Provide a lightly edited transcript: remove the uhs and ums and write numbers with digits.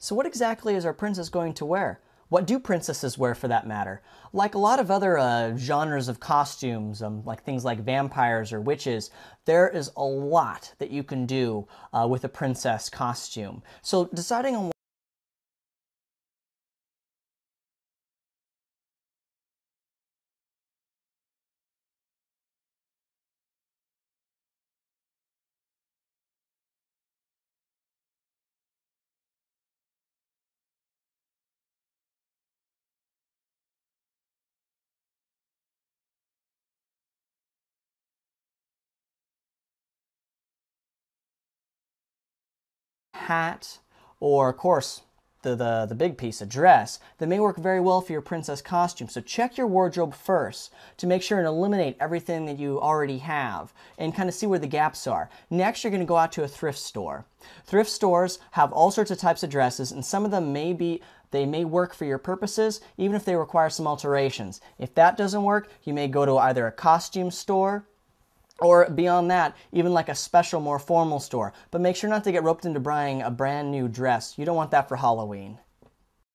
So what exactly is our princess going to wear? What do princesses wear for that matter? Like a lot of other genres of costumes, like things like vampires or witches, there is a lot that you can do with a princess costume. So deciding on hat, or of course the big piece, a dress, that may work very well for your princess costume. So check your wardrobe first to make sure and eliminate everything that you already have and kind of see where the gaps are. Next, you're going to go out to a thrift store. Thrift stores have all sorts of types of dresses, and some of them they may work for your purposes, even if they require some alterations. If that doesn't work, you may go to either a costume store or beyond that, even like a special, more formal store. But make sure not to get roped into buying a brand new dress. You don't want that for Halloween.